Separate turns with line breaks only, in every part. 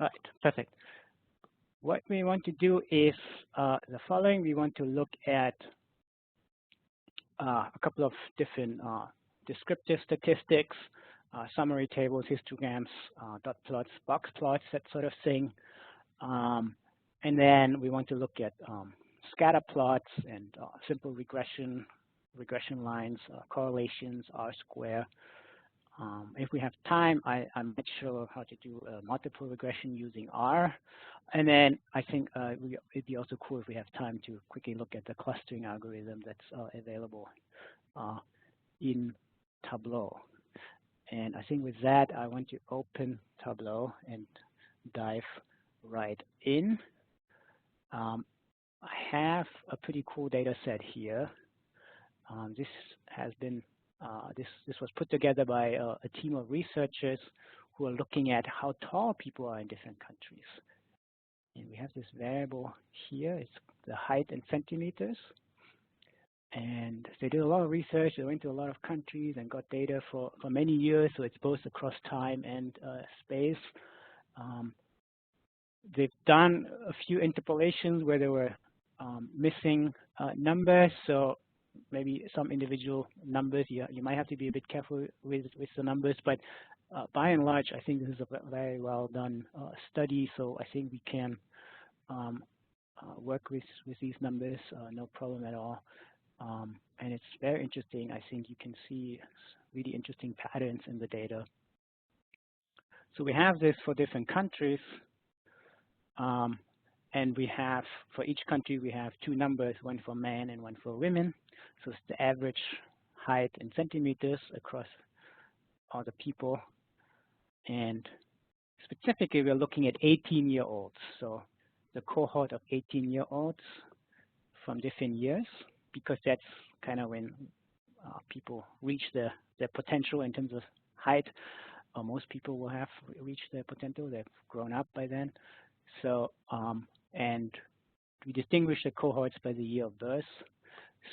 All right, perfect. What we want to do is the following. We want to look at a couple of different descriptive statistics, summary tables, histograms, dot plots, box plots, that sort of thing. And then we want to look at scatter plots and simple regression lines, correlations, R-square. If we have time, I'm not sure how to do multiple regression using R. And then I think it'd be also cool if we have time to quickly look at the clustering algorithm that's available in Tableau. And I think with that, I want to open Tableau and dive right in. I have a pretty cool data set here. This has been this was put together by a team of researchers who are looking at how tall people are in different countries. And we have this variable here. It's the height in centimeters. And they did a lot of research. They went to a lot of countries and got data for many years. So it's both across time and space. They've done a few interpolations where there were missing numbers. So maybe some individual numbers, you might have to be a bit careful with the numbers, but by and large, I think this is a very well done study. So I think we can work with these numbers, no problem at all. And it's very interesting. I think you can see really interesting patterns in the data. So we have this for different countries. And we have, for each country, we have two numbers, one for men and one for women. So it's the average height in centimeters across all the people. And specifically, we're looking at 18-year-olds. So the cohort of 18-year-olds from different years, because that's kind of when people reach their potential in terms of height. Most people will have reached their potential. They've grown up by then. So, and we distinguish the cohorts by the year of birth.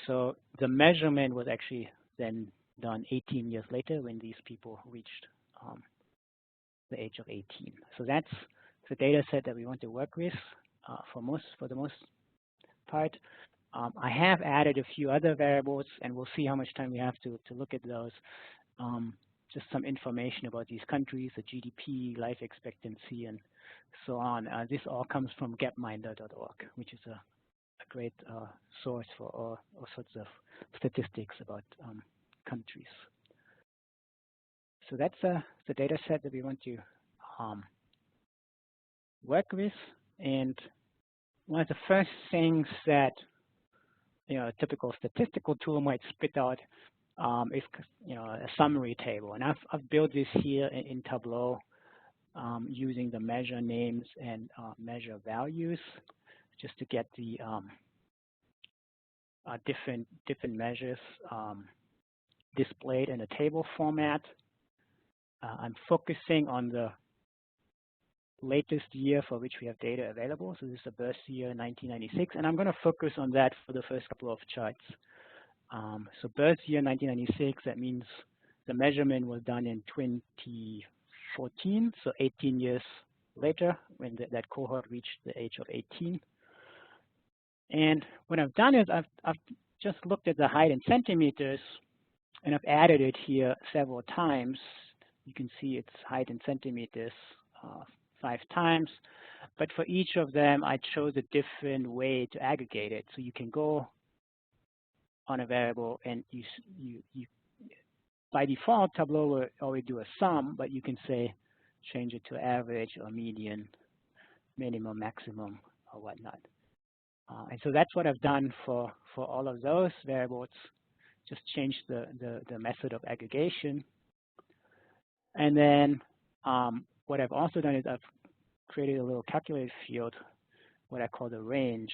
So the measurement was actually then done 18 years later when these people reached the age of 18. So that's the data set that we want to work with for the most part. I have added a few other variables, and we'll see how much time we have to look at those. Just some information about these countries, the GDP, life expectancy, and so on. This all comes from gapminder.org, which is a great source for all sorts of statistics about countries. So that's the data set that we want to work with. And one of the first things that a typical statistical tool might spit out is a summary table. And I've built this here in Tableau using the measure names and measure values, just to get the different measures displayed in a table format. I'm focusing on the latest year for which we have data available. So this is the birth year, 1996, and I'm going to focus on that for the first couple of charts. So birth year 1996, that means the measurement was done in 2014, so 18 years later when that cohort reached the age of 18. And what I've done is I've just looked at the height in centimeters, and I've added it here several times. You can see its height in centimeters 5 times, but for each of them, I chose a different way to aggregate it. So you can go on a variable, and you by default, Tableau will always do a sum, but you can say change it to average or median, minimum, maximum, or whatnot. And so that's what I've done for all of those variables. Just change the method of aggregation. And then what I've also done is I've created a little calculated field, what I call the range,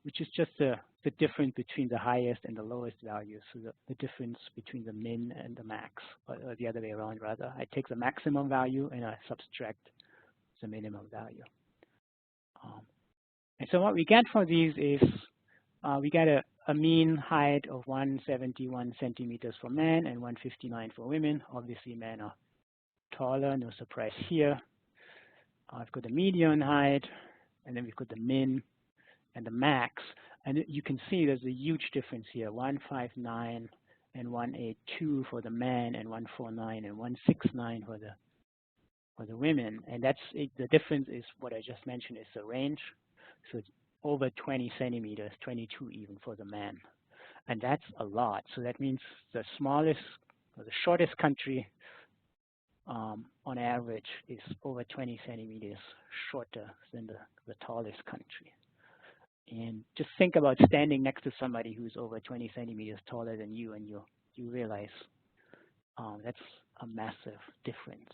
which is just the difference between the highest and the lowest values, so the difference between the min and the max, or the other way around rather. I take the maximum value and I subtract the minimum value. And so what we get for these is we get a mean height of 171 centimeters for men and 159 for women. Obviously, men are taller, no surprise here. I've got the median height, and then we've got the min and the max. And you can see there's a huge difference here, 159 and 182 for the men, and 149 and 169 for the women. And that's it. The difference is what I just mentioned is the range. So it's over 20 centimeters, 22 even for the man. And that's a lot. So that means the smallest or the shortest country on average is over 20 centimeters shorter than the tallest country. And just think about standing next to somebody who's over 20 centimeters taller than you, and you realize that's a massive difference.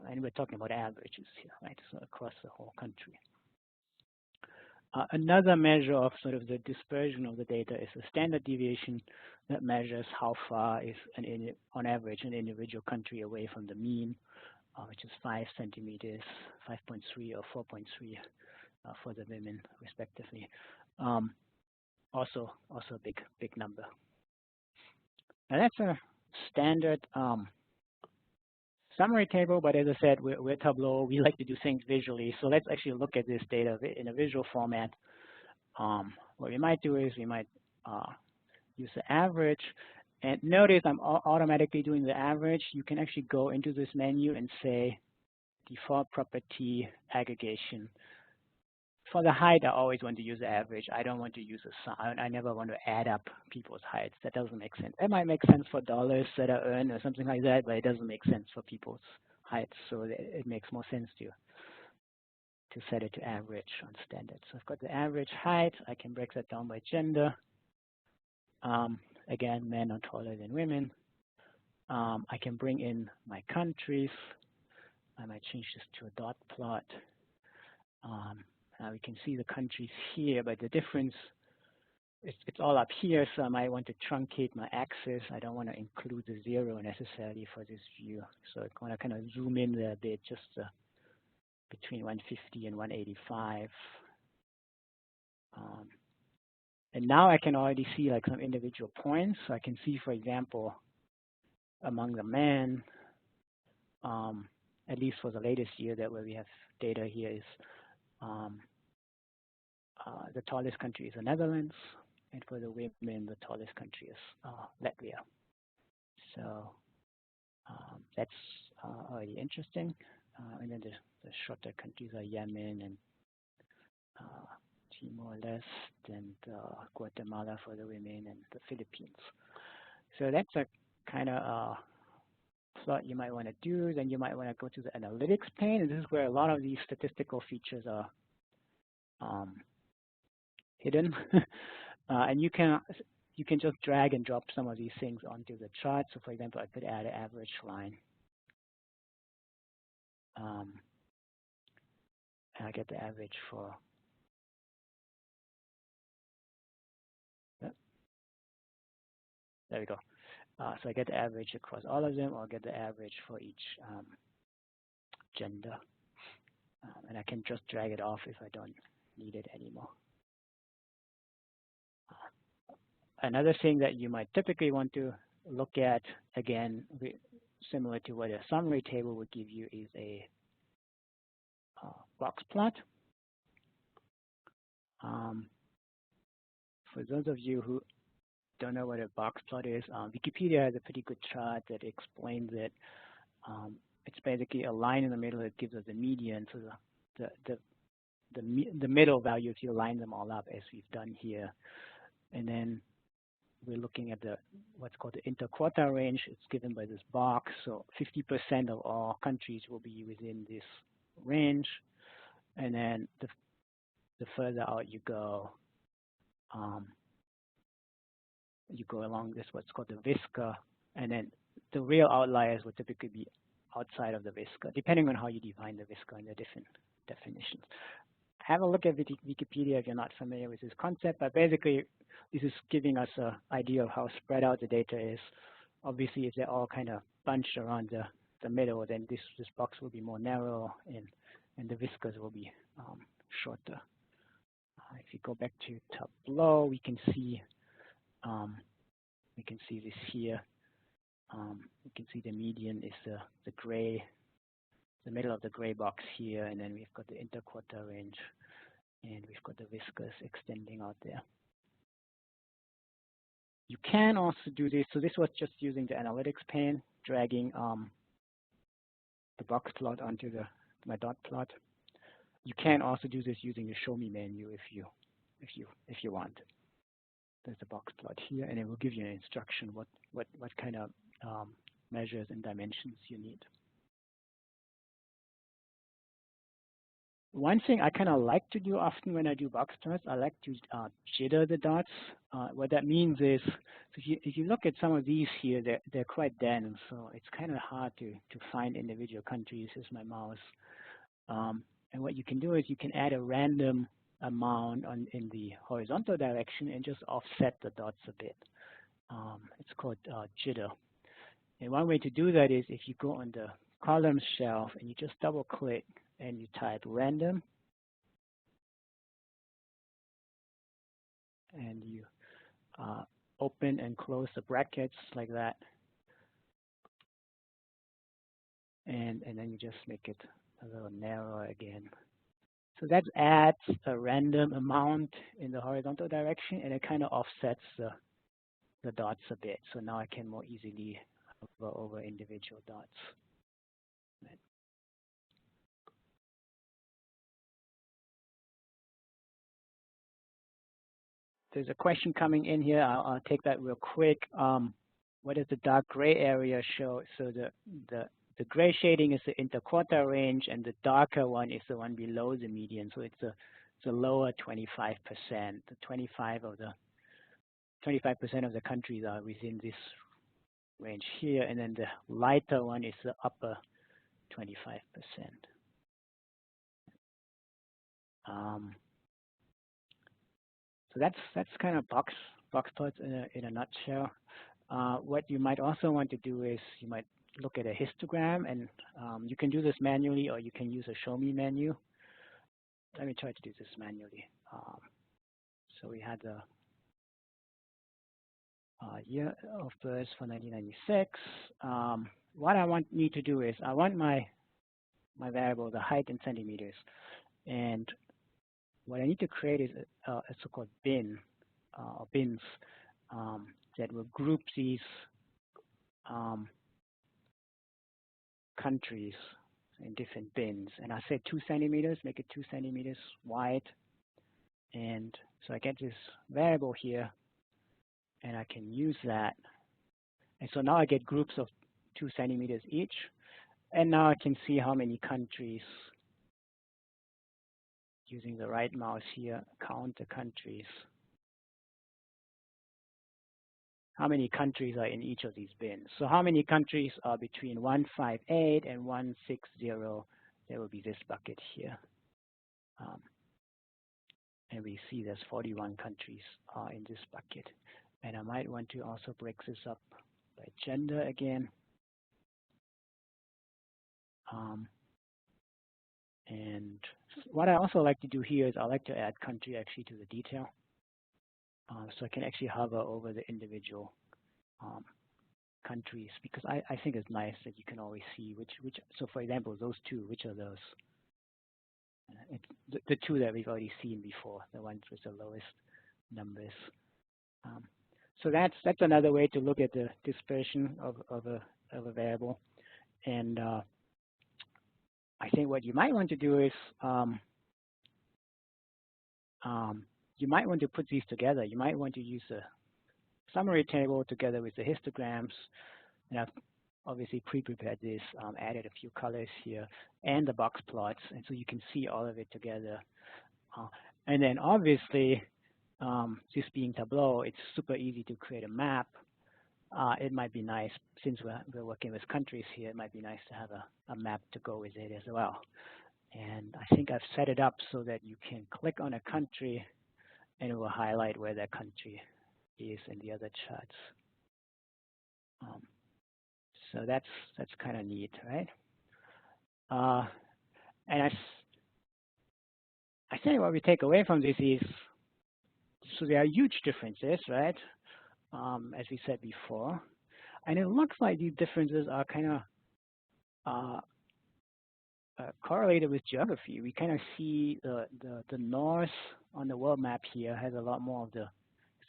And we're talking about averages here, right? So across the whole country. Another measure of sort of the dispersion of the data is the standard deviation that measures how far is on average an individual country away from the mean, which is 5 centimeters, 5.3 or 4.3 for the women respectively. Also a big number. Now that's a standard summary table, but as I said, we're Tableau. We like to do things visually. So let's actually look at this data in a visual format. What we might do is we might use the average. And notice I'm automatically doing the average. You can actually go into this menu and say default property aggregation. For the height, I always want to use the average. I don't want to use a sum. I never want to add up people's heights. That doesn't make sense. It might make sense for dollars that are earned or something like that, but it doesn't make sense for people's heights. So it makes more sense to set it to average on standard. So I've got the average height. I can break that down by gender. Again, men are taller than women. I can bring in my countries. I might change this to a dot plot. We can see the countries here, but the difference, it's all up here, so I might want to truncate my axis. I don't want to include the 0 necessarily for this view. So I'm going to kind of zoom in there a bit, just between 150 and 185. And now I can already see like some individual points. So I can see, for example, among the men, at least for the latest year that where we have data here is the tallest country is the Netherlands, and for the women, the tallest country is Latvia. So that's already interesting. And then the shorter countries are Yemen and Timor-Leste and Guatemala for the women and the Philippines. So that's a kind of plot you might want to do. Then you might want to go to the analytics pane, and this is where a lot of these statistical features are hidden. And you can just drag and drop some of these things onto the chart. So for example, I could add an average line. And I get the average for there we go. So I get the average across all of them, or get the average for each gender. And I can just drag it off if I don't need it anymore. Another thing that you might typically want to look at, again, similar to what a summary table would give you, is a box plot. For those of you who don't know what a box plot is, Wikipedia has a pretty good chart that explains it. It's basically a line in the middle that gives us the median. So the middle values, you line them all up as we've done here. And then we're looking at what's called the interquartile range. It's given by this box. So 50% of all countries will be within this range. And then the further out you go along this what's called the visca, and then the real outliers would typically be outside of the visca, depending on how you define the visca and the different definitions. Have a look at Wikipedia if you're not familiar with this concept, but basically this is giving us an idea of how spread out the data is. Obviously, if they're all kind of bunched around the middle, then this box will be more narrow, and the viscas will be shorter. If you go back to Tableau, we can see this here. We can see the median is the gray the middle of the gray box here, and then we've got the interquartile range, and we've got the whiskers extending out there. You can also do this. So this was just using the analytics pane, dragging the box plot onto my dot plot. You can also do this using the show me menu if you want. There's a box plot here, and it will give you an instruction what kind of measures and dimensions you need. One thing I kind of like to do often when I do box plots, I like to jitter the dots. What that means is, if you look at some of these here, they're quite dense, so it's kind of hard to find individual countries. Here's my mouse. And what you can do is you can add a random amount in the horizontal direction and just offset the dots a bit. It's called jitter. And one way to do that is if you go on the columns shelf and you just double click and you type random, and you open and close the brackets like that, and then you just make it a little narrower again. So that adds a random amount in the horizontal direction, and it kind of offsets the dots a bit. So now I can more easily hover over individual dots. Right. There's a question coming in here. I'll take that real quick. What does the dark gray area show? So the gray shading is the interquartile range, and the darker one is the one below the median. So it's a lower 25%. The 25% of the countries are within this range here, and then the lighter one is the upper 25%. So that's kind of box plots in a nutshell. What you might also want to do is you might look at a histogram, and you can do this manually, or you can use a show me menu. Let me try to do this manually. So we had the year of birth for 1996. What I need to do is I want my variable, the height in centimeters, and what I need to create is a so-called bin or bins that will group these countries in different bins. And I said 2 centimeters, make it 2 centimeters wide. And so I get this variable here, and I can use that. And so now I get groups of 2 centimeters each. And now I can see how many countries, using the right mouse here, count the countries. How many countries are in each of these bins? So how many countries are between 158 and 160? There will be this bucket here. And we see there's 41 countries in this bucket. And I might want to also break this up by gender again. And what I also like to do here is I like to add country actually to the detail. So I can actually hover over the individual countries, because I think it's nice that you can always see which. So for example, those two, which are those? The two that we've already seen before, the ones with the lowest numbers. So that's another way to look at the dispersion of a variable. And I think what you might want to do is you might want to put these together. You might want to use a summary table together with the histograms. And I've obviously pre-prepared this, added a few colors here, and the box plots, and so you can see all of it together. And then obviously, this being Tableau, it's super easy to create a map. It might be nice, since we're working with countries here, it might be nice to have a map to go with it as well. And I think I've set it up so that you can click on a country, and it will highlight where that country is in the other charts. So that's kind of neat, right? And I think what we take away from this is, so there are huge differences, right? As we said before, and it looks like these differences are kind of correlated with geography. We kind of see the north on the world map here has a lot more of the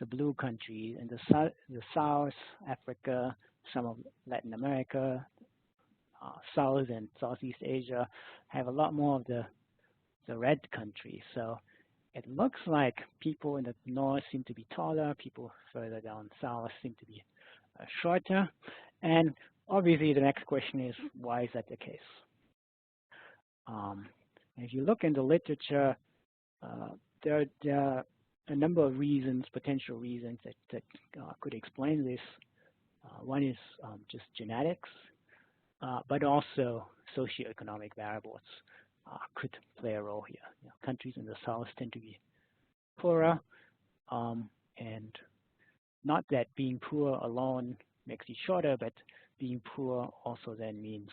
blue countries, and the south, Africa, some of Latin America, South and Southeast Asia have a lot more of the red countries. So it looks like people in the north seem to be taller, people further down south seem to be shorter. And obviously the next question is, why is that the case? If you look in the literature, there are a number of reasons, potential reasons that could explain this. One is just genetics, but also socioeconomic variables could play a role here. You know, countries in the south tend to be poorer, and not that being poor alone makes you shorter, but being poor also then means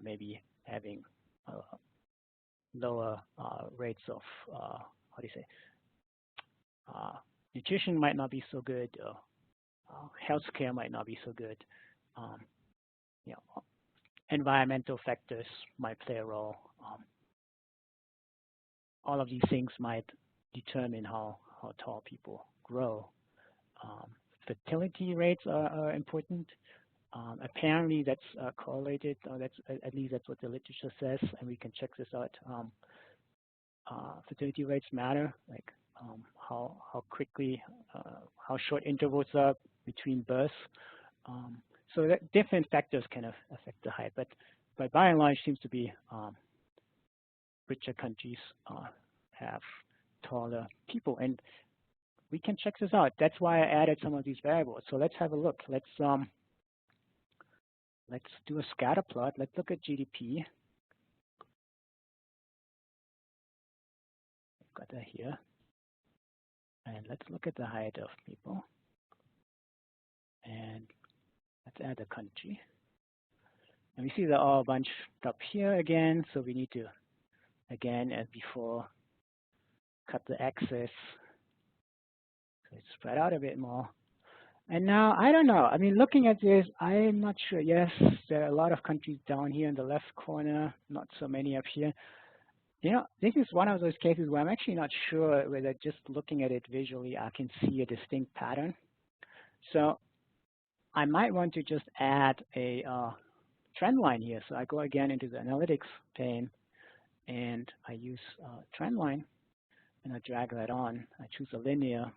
maybe having lower rates of, how do you say, nutrition might not be so good, or healthcare might not be so good. You know, environmental factors might play a role. All of these things might determine how tall people grow. Fertility rates are important. Apparently, that's correlated. At least that's what the literature says, and we can check this out. Fertility rates matter, like how quickly, how short intervals are between births. So that different factors can affect the height, but by and large, seems to be richer countries have taller people, and we can check this out. That's why I added some of these variables. So let's have a look. Let's do a scatter plot. Let's look at GDP. Got that here. And let's look at the height of people. And let's add a country. And we see they're all bunched up here again. So we need to, again, as before, cut the axis. So it's spread out a bit more. And now, I don't know. I mean, looking at this, I'm not sure. Yes, there are a lot of countries down here in the left corner, not so many up here. You know, this is one of those cases where I'm actually not sure whether just looking at it visually, I can see a distinct pattern. So I might want to just add a trend line here. So I go again into the analytics pane, and I use trend line, and I drag that on. I choose a linear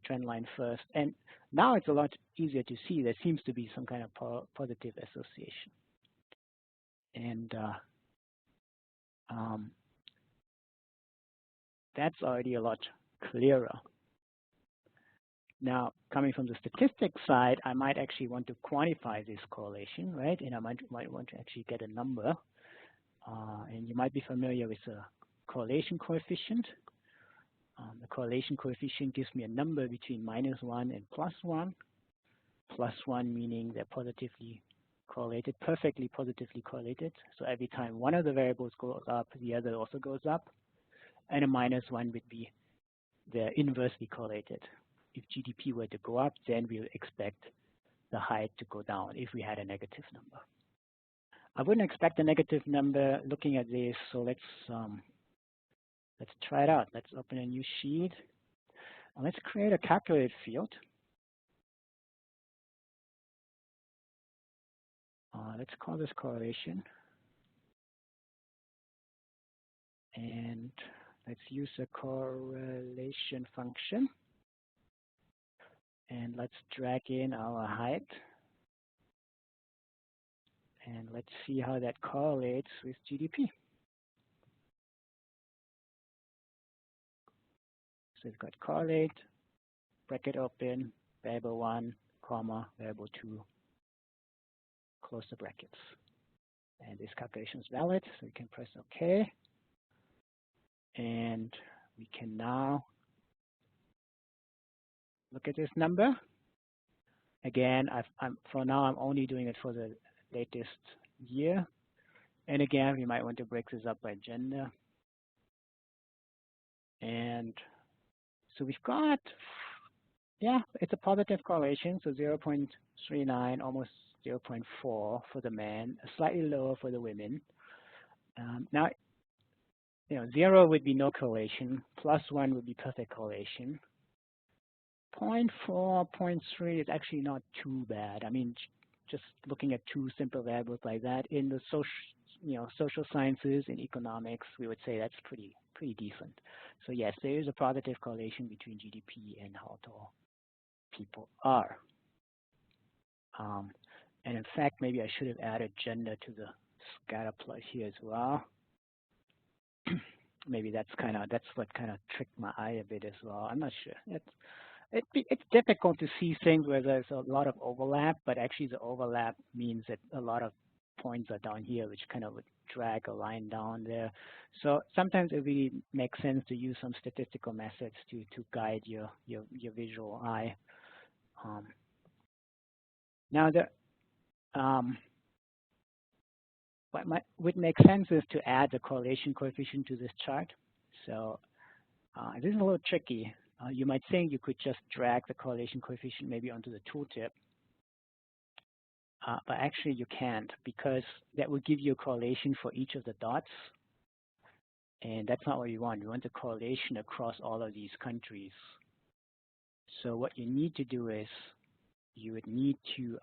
trend line first. And now it's a lot easier to see. There seems to be some kind of positive association. And that's already a lot clearer. Now, coming from the statistics side, I might actually want to quantify this correlation, right? And I might want to actually get a number. And you might be familiar with the correlation coefficient. The correlation coefficient gives me a number between -1 and +1. +1 meaning they're positively correlated, perfectly positively correlated. So every time one of the variables goes up, the other also goes up. And a -1 would be they're inversely correlated. If GDP were to go up, then we would expect the height to go down if we had a negative number. I wouldn't expect a negative number looking at this, so let's try it out. Let's open a new sheet. And let's create a calculate field. Let's call this correlation. And let's use a correlation function. And let's drag in our height. And let's see how that correlates with GDP. So we've got correlate, bracket open, variable 1, comma, variable 2, close the brackets. And this calculation is valid, so we can press OK. And we can now look at this number. Again, for now, I'm only doing it for the latest year. And again, we might want to break this up by gender. And so we've got, yeah, it's a positive correlation, so 0.39, almost 0.4 for the men, slightly lower for the women. Now, 0 would be no correlation, +1 would be perfect correlation. 0.4, 0.3 is actually not too bad. I mean, just looking at two simple variables like that in the social sciences and economics, we would say that's pretty decent. So yes, there is a positive correlation between GDP and how tall people are. And in fact, maybe I should have added gender to the scatter plot here as well. Maybe that's what kind of tricked my eye a bit as well. I'm not sure. It's difficult to see things where there's a lot of overlap, but actually the overlap means that a lot of points are down here, which kind of would drag a line down there. So sometimes it really makes sense to use some statistical methods to guide your visual eye. Now, what would make sense is to add the correlation coefficient to this chart. So this is a little tricky. You might think you could just drag the correlation coefficient maybe onto the tooltip, but actually you can't, because that would give you a correlation for each of the dots, and that's not what you want. You want the correlation across all of these countries. So what you need to do is you would need to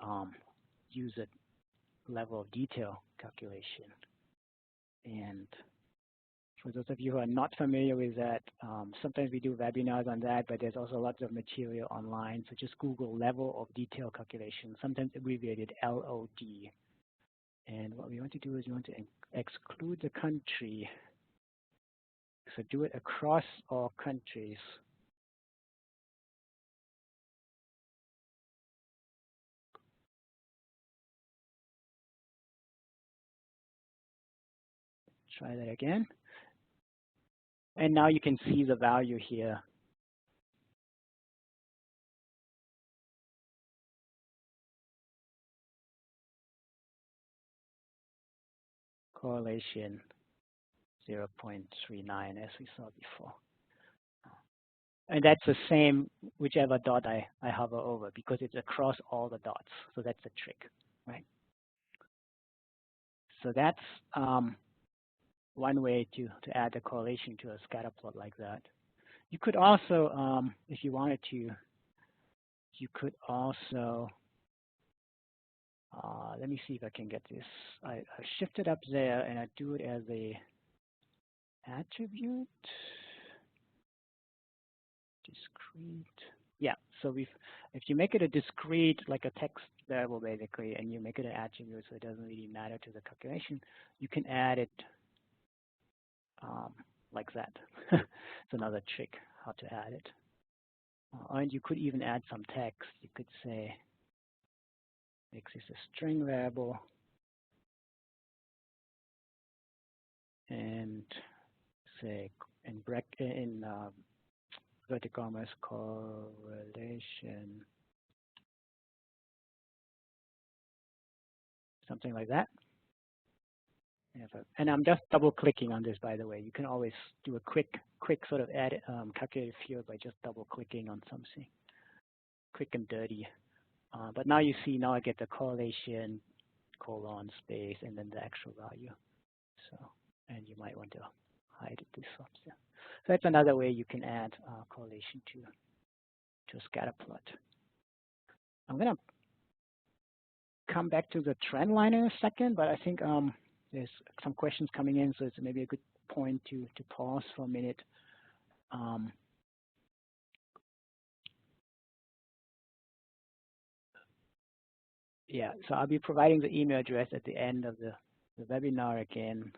use a level of detail calculation. And for those of you who are not familiar with that, sometimes we do webinars on that, but there's also lots of material online. So just Google level of detail calculation, sometimes abbreviated LOD. And what we want to do is we want to exclude the country. So do it across all countries. Try that again. And now you can see the value here. Correlation 0.39 as we saw before. And that's the same whichever dot I hover over, because it's across all the dots. So that's the trick, right? So that's one way to add the correlation to a scatter plot like that. You could also, if you wanted to, you could also, let me see if I can get this. I shift it up there and I do it as a attribute. Discrete. Yeah, so if you make it a discrete, like a text variable basically, and you make it an attribute, so it doesn't really matter to the calculation, you can add it like that. It's another trick how to add it. And you could even add some text. You could say, make this a string variable, and say in vertical commas correlation, something like that. And I'm just double clicking on this, by the way. You can always do a quick sort of add calculated field by just double clicking on something, quick and dirty. But now you see, now I get the correlation, colon, space, and then the actual value. So, and you might want to hide this up there. So that's another way you can add correlation to a scatter plot. I'm going to come back to the trend line in a second, but I think there's some questions coming in, so it's maybe a good point to pause for a minute. Yeah, so I'll be providing the email address at the end of the webinar again.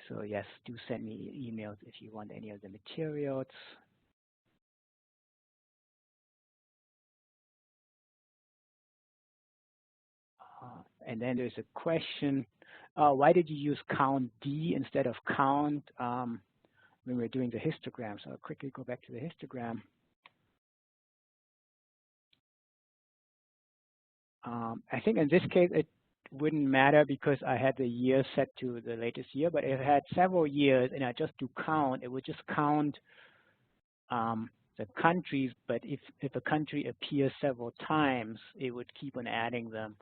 So yes, do send me emails if you want any of the materials. And then there's a question, why did you use count D instead of count when we're doing the histogram? So I'll quickly go back to the histogram. I think in this case, it wouldn't matter because I had the year set to the latest year, but if I had several years and I just do count, it would just count the countries, but if a country appears several times, it would keep on adding them.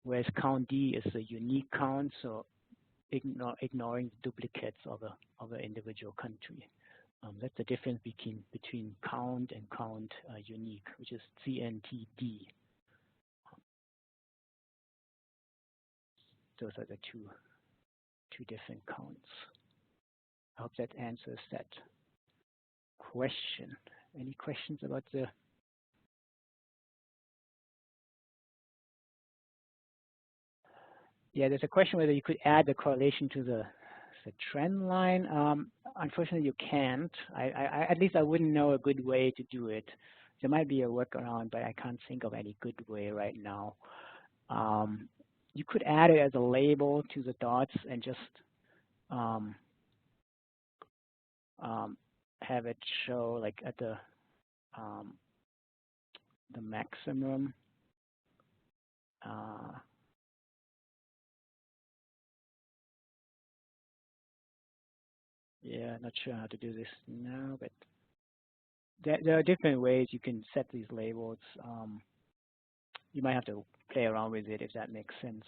Whereas count D is a unique count, so ignoring duplicates of an individual country. That's the difference between count and count unique, which is CNTD. Those are the two different counts. I hope that answers that question. Any questions about the? Yeah, there's a question whether you could add the correlation to the trend line. Unfortunately, you can't. At least I wouldn't know a good way to do it. There might be a workaround, but I can't think of any good way right now. You could add it as a label to the dots and just have it show like at the maximum. Yeah, not sure how to do this now, but there are different ways you can set these labels. You might have to play around with it if that makes sense.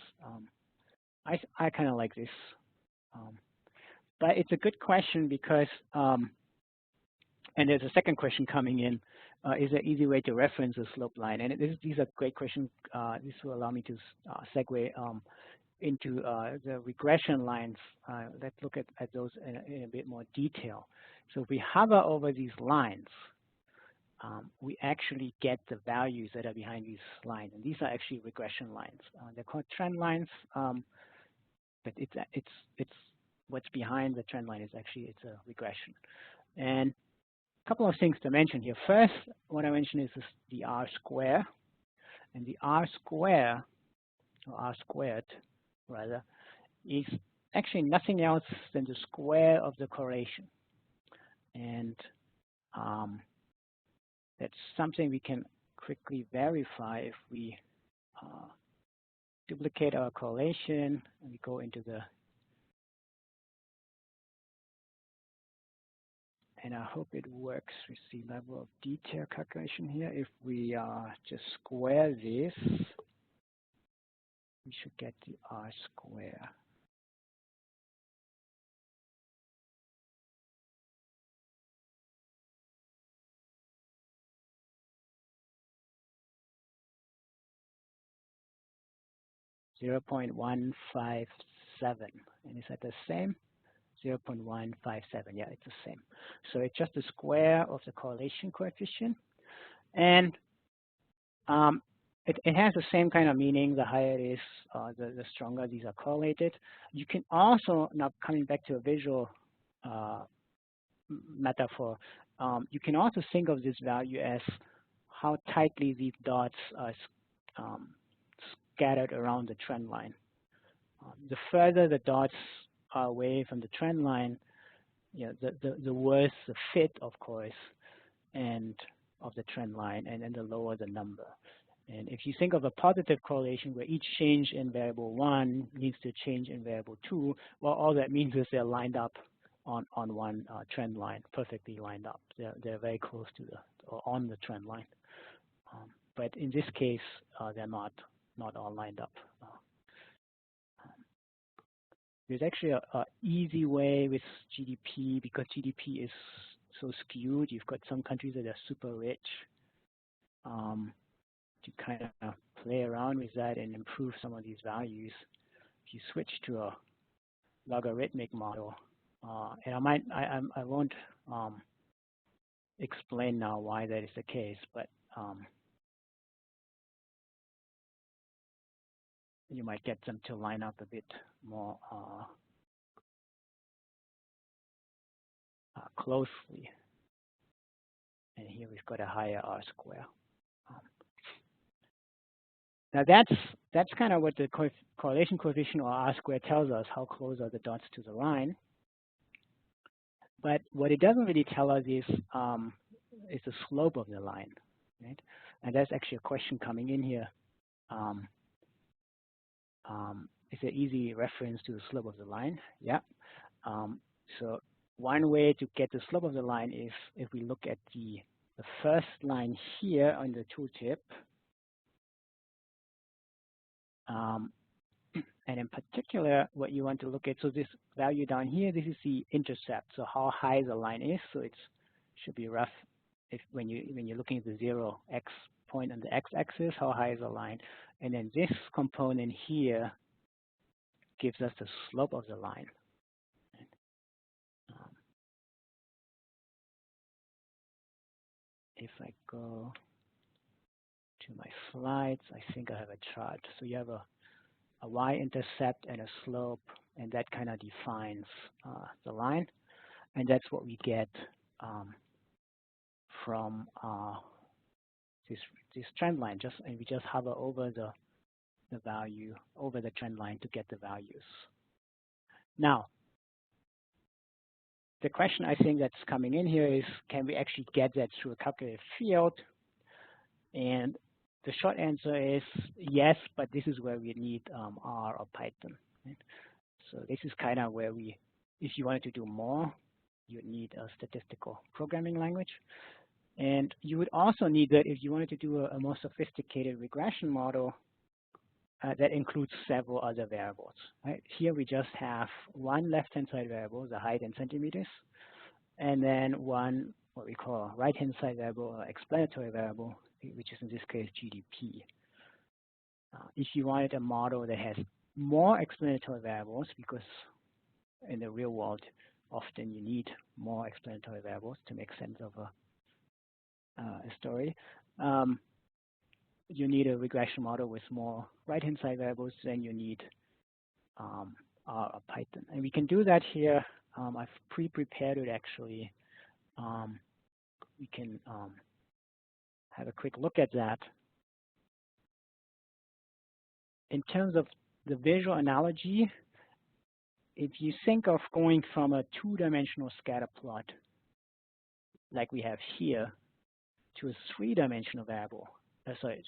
I kind of like this, but it's a good question because, and there's a second question coming in. Is there an easy way to reference a slope line? And these are great questions. This will allow me to segue into the regression lines. Let's look at those in a bit more detail. So if we hover over these lines, we actually get the values that are behind these lines. And these are actually regression lines. They're called trend lines, but it's what's behind the trend line is actually it's a regression. And a couple of things to mention here. First, what I mentioned is the R square, and the R square, or R squared rather, is actually nothing else than the square of the correlation. And that's something we can quickly verify if we duplicate our correlation and we go into the, and I hope it works with the level of detail calculation here. If we just square this, we should get the R square. .157, and is that the same? 0.157, yeah, it's the same. So it's just the square of the correlation coefficient, and it has the same kind of meaning. The higher it is, the stronger these are correlated. You can also, now coming back to a visual metaphor, you can also think of this value as how tightly these dots are scattered around the trend line. The further the dots are away from the trend line, the worse the fit, of course, and of the trend line, and then the lower the number. And if you think of a positive correlation where each change in variable 1 leads to change in variable 2, well, all that means is they're lined up on one trend line, perfectly lined up. They're very close to or on the trend line. But in this case, they're not all lined up. There's actually an easy way with GDP, because GDP is so skewed. You've got some countries that are super rich, to kind of play around with that and improve some of these values. If you switch to a logarithmic model, and I won't explain now why that is the case, but you might get them to line up a bit more closely. And here we've got a higher R square. Now that's kind of what the correlation coefficient, or R square, tells us, how close are the dots to the line. But what it doesn't really tell us is the slope of the line, right? And that's actually a question coming in here. It's an easy reference to the slope of the line. Yeah. So one way to get the slope of the line is if we look at the first line here on the tooltip. And in particular, what you want to look at, so this value down here, this is the intercept, so how high the line is. So it should be rough if when you're looking at the 0x point on the x-axis, how high is the line. And then this component here gives us the slope of the line. If I go to my slides, I think I have a chart. So you have a y-intercept and a slope, and that kind of defines the line. And that's what we get from this trend line. And we just hover over the value, over the trend line to get the values. Now, the question I think that's coming in here is, can we actually get that through a calculated field? And the short answer is yes, but this is where we need R or Python. Right? So this is kind of where if you wanted to do more, you would need a statistical programming language. And you would also need that if you wanted to do a more sophisticated regression model that includes several other variables. Right? Here we just have one left-hand side variable, the height in centimeters, and then one what we call right-hand side variable or explanatory variable, which is in this case GDP. If you wanted a model that has more explanatory variables, because in the real world, often you need more explanatory variables to make sense of a story. You need a regression model with more right-hand side variables, then you need R or Python. And we can do that here. I've pre-prepared it actually. We can have a quick look at that. In terms of the visual analogy, if you think of going from a two-dimensional scatter plot, like we have here, to a three-dimensional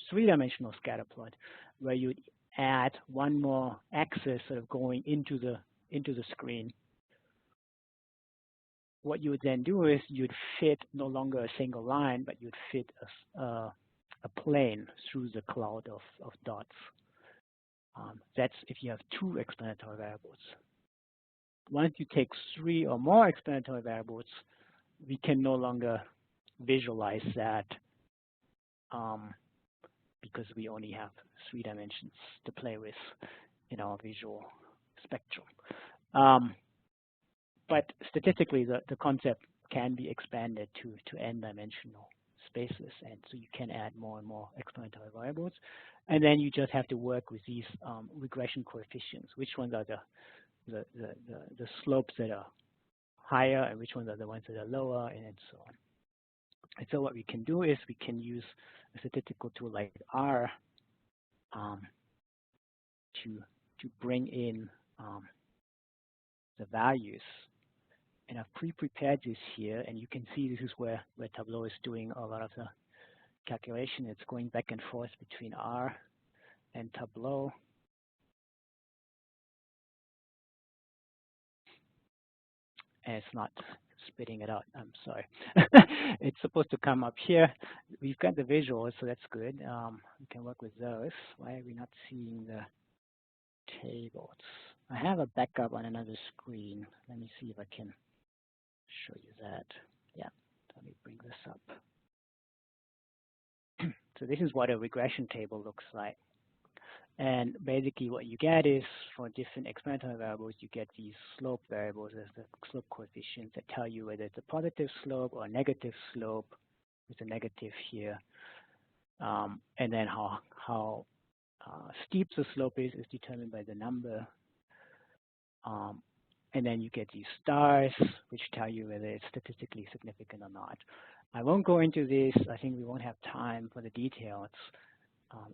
three-dimensional scatter plot, where you would add one more axis sort of going into the screen. What you would then do is you'd fit no longer a single line, but you'd fit a plane through the cloud of dots. That's if you have two explanatory variables. Once you take three or more explanatory variables, we can no longer visualize that because we only have 3 dimensions to play with in our visual spectrum. But statistically, the concept can be expanded to n-dimensional spaces, and so you can add more and more explanatory variables. And then you just have to work with these regression coefficients. Which ones are the slopes that are higher, and which ones are the ones that are lower, and so on. And so what we can do is we can use a statistical tool like R to bring in the values. And I've pre-prepared this here, and you can see this is where Tableau is doing a lot of the calculation. It's going back and forth between R and Tableau. And it's not spitting it out. I'm sorry. It's supposed to come up here. We've got the visuals, so that's good. We can work with those. Why are we not seeing the tables? I have a backup on another screen. Let me see if I can show you that. Yeah, let me bring this up. So this is what a regression table looks like. And basically what you get is, for different explanatory variables, you get these slope variables as the slope coefficients that tell you whether it's a positive slope or a negative slope, with a negative here. And then how steep the slope is determined by the number. And then you get these stars, which tell you whether it's statistically significant or not. I won't go into this. I think we won't have time for the details.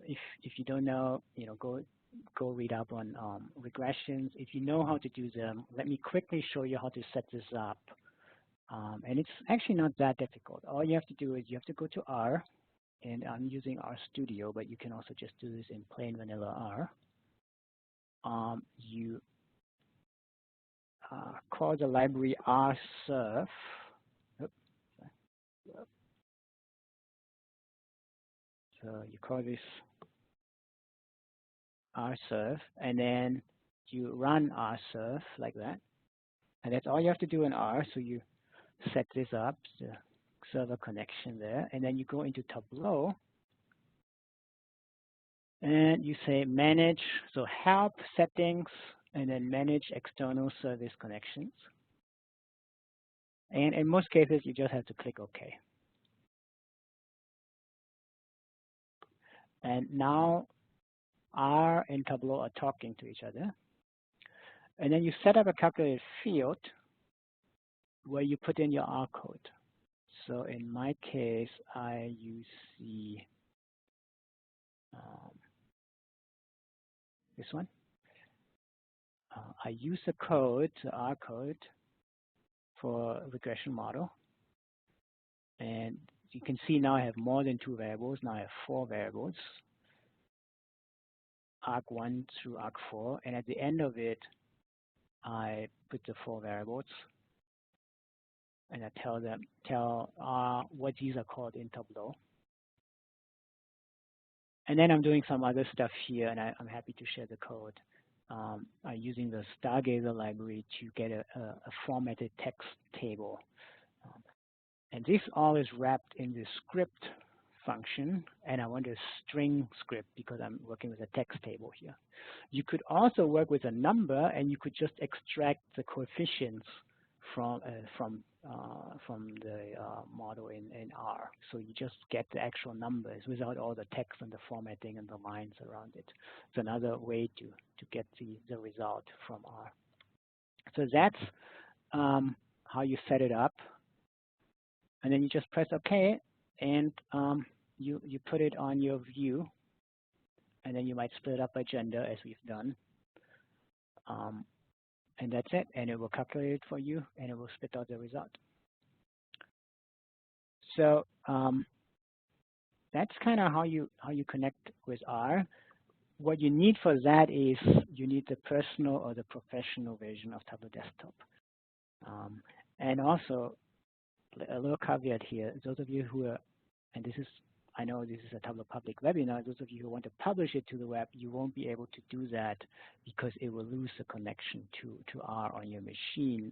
If you don't know, go read up on regressions. If you know how to do them, let me quickly show you how to set this up. And it's actually not that difficult. All you have to do is you have to go to R, and I'm using RStudio, but you can also just do this in plain vanilla R. You call the library rserve. So you call this rserve, and then you run rserve like that. And that's all you have to do in R. So you set this up, the server connection there, and then you go into Tableau, and you say manage, so help settings, and then manage external service connections. And in most cases, you just have to click OK. And now R and Tableau are talking to each other. And then you set up a calculated field where you put in your R code. So in my case, I use the this one. I use the code, the R code, for regression model. And you can see now I have more than 2 variables. Now I have 4 variables, arc1 through arc4. And at the end of it, I put the 4 variables. And I tell what these are called in Tableau. And then I'm doing some other stuff here, and I'm happy to share the code. I'm using the Stargazer library to get a formatted text table. And this all is wrapped in the script function, and I want a string script because I'm working with a text table here. You could also work with a number, and you could just extract the coefficients from the model in R. So you just get the actual numbers without all the text and the formatting and the lines around it. It's another way to get the result from R. So that's how you set it up. And then you just press OK, and you put it on your view. And then you might split it up by gender, as we've done. And that's it, and it will calculate it for you, and it will spit out the result. So that's kind of how you connect with R. What you need for that is you need the personal or the professional version of Tableau Desktop. And also, a little caveat here, those of you who are, and this is, I know this is a Tableau Public webinar, those of you who want to publish it to the web, you won't be able to do that because it will lose the connection to R on your machine,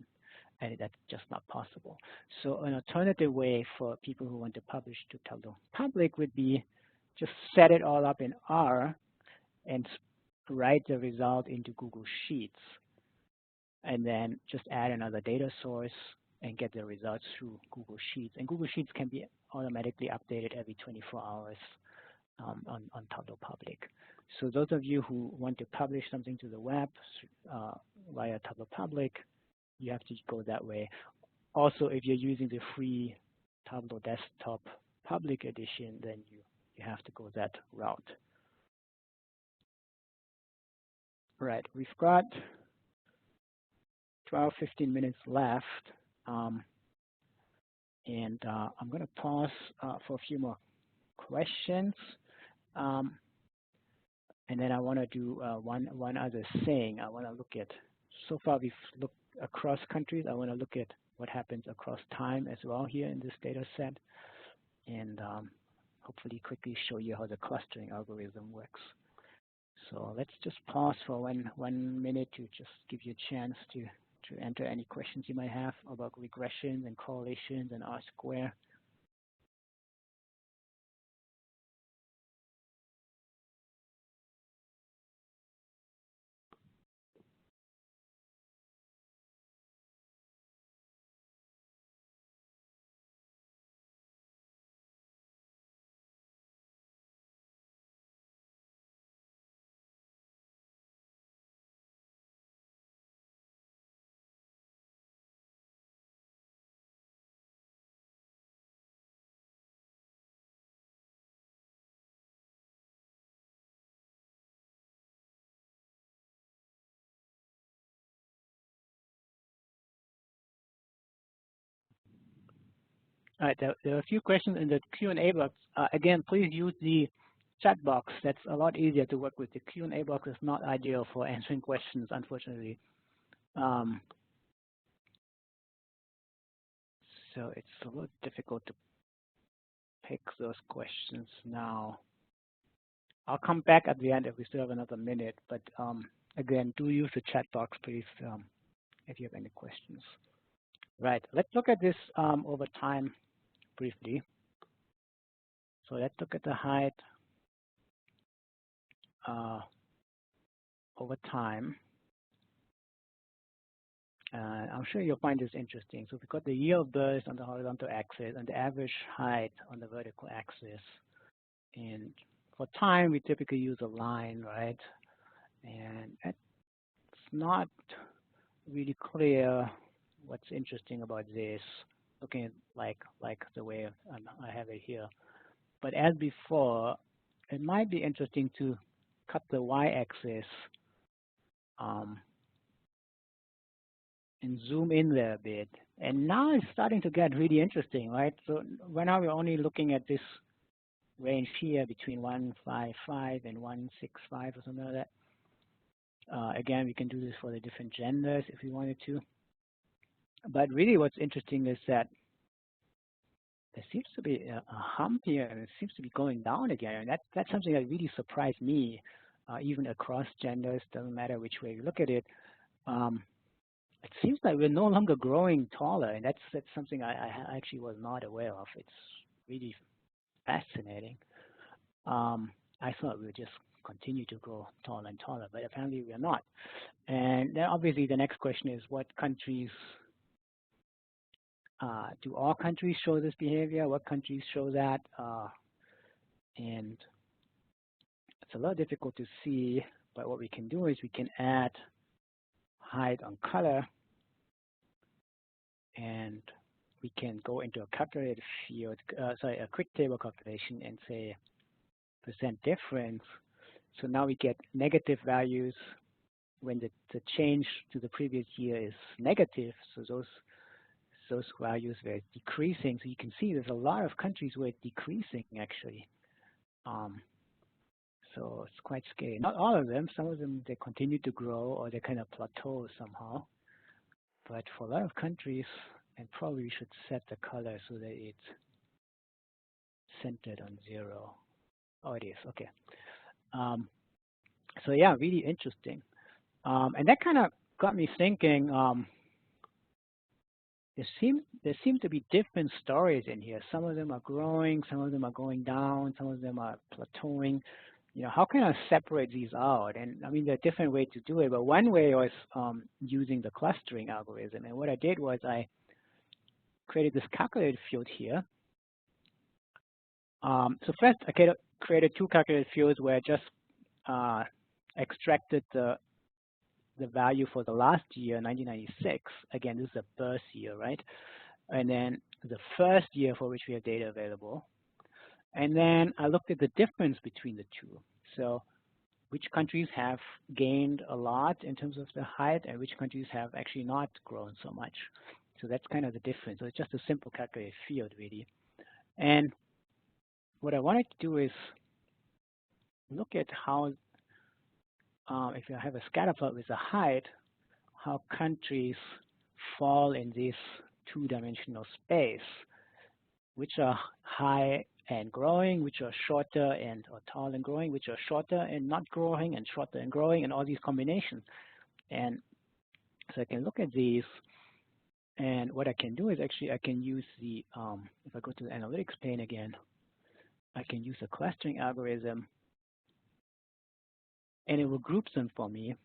and that's just not possible. So an alternative way for people who want to publish to Tableau Public would be just set it all up in R and write the result into Google Sheets, and then just add another data source and get the results through Google Sheets. And Google Sheets can be automatically updated every 24 hours on Tableau Public. So those of you who want to publish something to the web via Tableau Public, you have to go that way. Also, if you're using the free Tableau Desktop Public Edition, then you have to go that route. Right, we've got 12-15 minutes left. And I'm going to pause for a few more questions. And then I want to do one other thing. I want to look at, so far we've looked across countries. I want to look at what happens across time as well here in this data set. And hopefully quickly show you how the clustering algorithm works. So let's just pause for one minute to just give you a chance to enter any questions you might have about regressions and correlations and R-square. All right, there are a few questions in the Q&A box. Again, please use the chat box. That's a lot easier to work with. The Q&A box is not ideal for answering questions, unfortunately. So it's a little difficult to pick those questions now. I'll come back at the end if we still have another minute, but again, do use the chat box, please, if you have any questions. Right, let's look at this over time briefly. So let's look at the height over time. I'm sure you'll find this interesting. So we've got the year of birth on the horizontal axis and the average height on the vertical axis. And for time, we typically use a line, right? And it's not really clear what's interesting about this, looking at like the way I have it here. But as before, it might be interesting to cut the y-axis and zoom in there a bit. And now it's starting to get really interesting, right? So right now we're only looking at this range here between 155 and 165 or something like that. Again, we can do this for the different genders if we wanted to. But really what's interesting is that there seems to be a hump here, and it seems to be going down again. And that's something that really surprised me, even across genders, doesn't matter which way you look at it. It seems like we're no longer growing taller, and that's something I actually was not aware of. It's really fascinating. I thought we would just continue to grow taller and taller, but apparently we are not. And then obviously the next question is, what countries, do all countries show this behavior? What countries show that? And it's a little difficult to see, but what we can do is we can add height on color, and we can go into a calculated field, a quick table calculation, and say percent difference. So now we get negative values when the change to the previous year is negative. So those values were decreasing. So you can see there's a lot of countries where it's decreasing actually. So it's quite scary. Not all of them. Some of them, they continue to grow or they kind of plateau somehow. But for a lot of countries, and probably we should set the color so that it's centered on 0. Oh, it is. Okay. So yeah, really interesting. And that kind of got me thinking, there seem to be different stories in here. Some of them are growing, some of them are going down, some of them are plateauing. You know, how can I separate these out? And I mean, there are different ways to do it, but one way was using the clustering algorithm. And what I did was I created this calculated field here. So first, I created 2 calculated fields where I just extracted the value for the last year, 1996. Again, this is a birth year, right? And then the first year for which we have data available. And then I looked at the difference between the two. So which countries have gained a lot in terms of the height and which countries have actually not grown so much. So that's kind of the difference. So it's just a simple calculated field, really. And what I wanted to do is look at how, if you have a scatter plot with the height, how countries fall in this 2-dimensional space, which are high and growing, which are shorter and or tall and growing, which are shorter and not growing, and shorter and growing, and all these combinations. And so I can look at these, and what I can do is actually I can use the, if I go to the analytics pane again, I can use a clustering algorithm, and it will group them for me.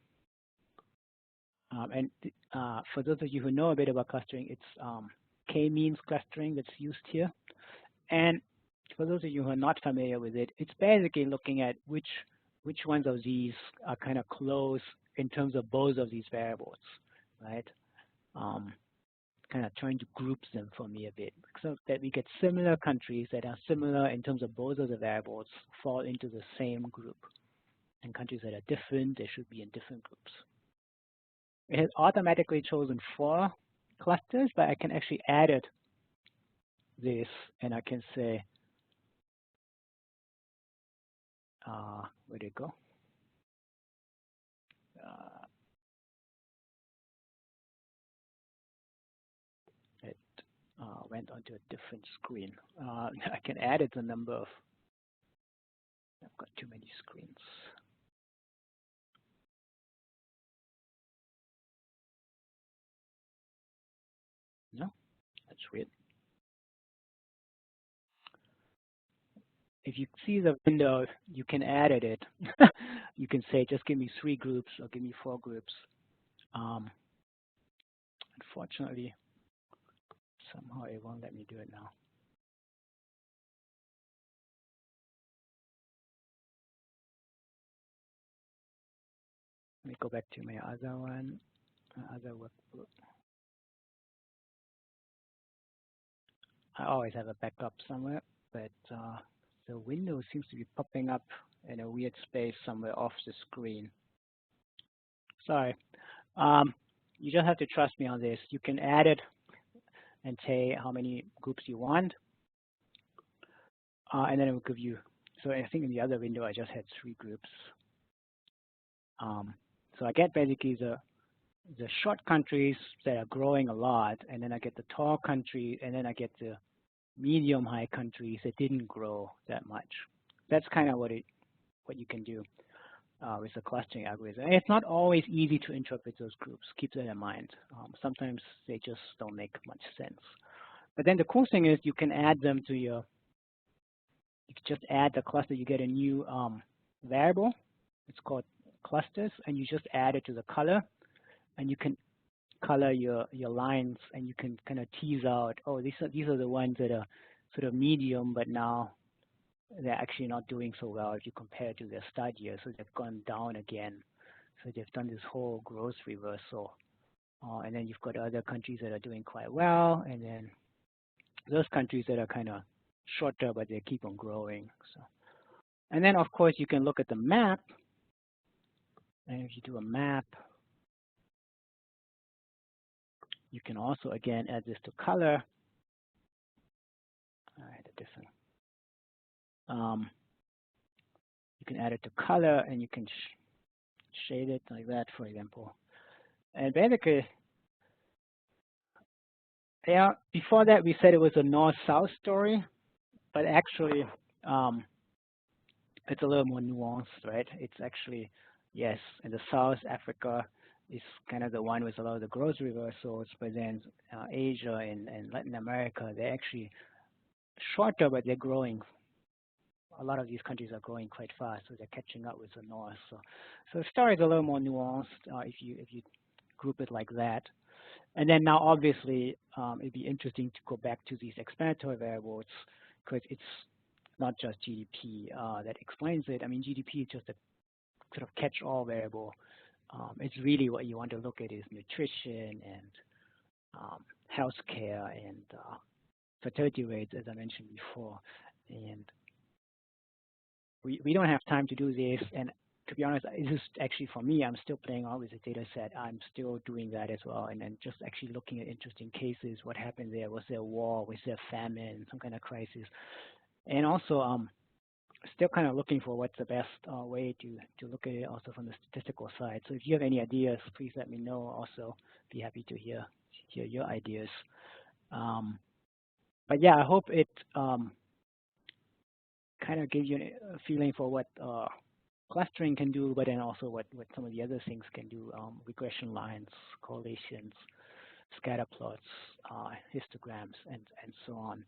For those of you who know a bit about clustering, it's k-means clustering that's used here. And for those of you who are not familiar with it, it's basically looking at which ones of these are kind of close in terms of both of these variables, right? Kind of trying to group them for me a bit, so that we get similar countries that are similar in terms of both of the variables fall into the same group. And countries that are different, they should be in different groups. It has automatically chosen 4 clusters, but I can actually add this, and I can say, where'd it go? went onto a different screen. I can add the number of, I've got too many screens. No, that's weird. If you see the window, you can edit it. You can say, just give me 3 groups or give me 4 groups. Unfortunately, somehow it won't let me do it now. Let me go back to my other one, other workbook. I always have a backup somewhere, but the window seems to be popping up in a weird space somewhere off the screen. Sorry. You just have to trust me on this. You can add it and say how many groups you want, and then it will give you. So I think in the other window I just had 3 groups. So I get basically the short countries that are growing a lot, and then I get the tall country, and then I get the medium high countries that didn't grow that much. That's kind of what you can do with the clustering algorithm. And it's not always easy to interpret those groups. Keep that in mind. Sometimes they just don't make much sense. But then the cool thing is you can add them to your. You can just add the cluster. You get a new variable. It's called clusters, and you just add it to the color, and you can color your lines, and you can kind of tease out, oh, these are the ones that are sort of medium, but now they're actually not doing so well if you compare to their start year. So they've gone down again. So they've done this whole growth reversal. And then you've got other countries that are doing quite well, and then those countries that are kind of shorter, but they keep on growing. So, and then of course you can look at the map, and if you do a map, you can also again add this to color. I had a different. You can add it to color, and you can shade it like that, for example. And basically, yeah, before that we said it was a north-south story, but actually it's a little more nuanced, right? It's actually, yes, in the South, Africa is kind of the one with a lot of the growth reversals, but then Asia and Latin America, they're actually shorter, but they're growing. A lot of these countries are growing quite fast, so they're catching up with the North. So the story is a little more nuanced if you group it like that. And then now, obviously, it'd be interesting to go back to these explanatory variables because it's not just GDP that explains it. I mean, GDP is just a sort of catch-all variable. It's really what you want to look at is nutrition and healthcare and fertility rates, as I mentioned before. And we don't have time to do this. And to be honest, this is actually for me, I'm still playing around with the data set. I'm still doing that as well. And then just actually looking at interesting cases, what happened there? Was there a war? Was there famine? Some kind of crisis? And also, still kind of looking for what's the best way to look at it also from the statistical side. So if you have any ideas, please let me know. Also, be happy to hear your ideas. But yeah, I hope it kind of gives you a feeling for what clustering can do, but then also what some of the other things can do, regression lines, correlations, scatter plots, histograms, and so on.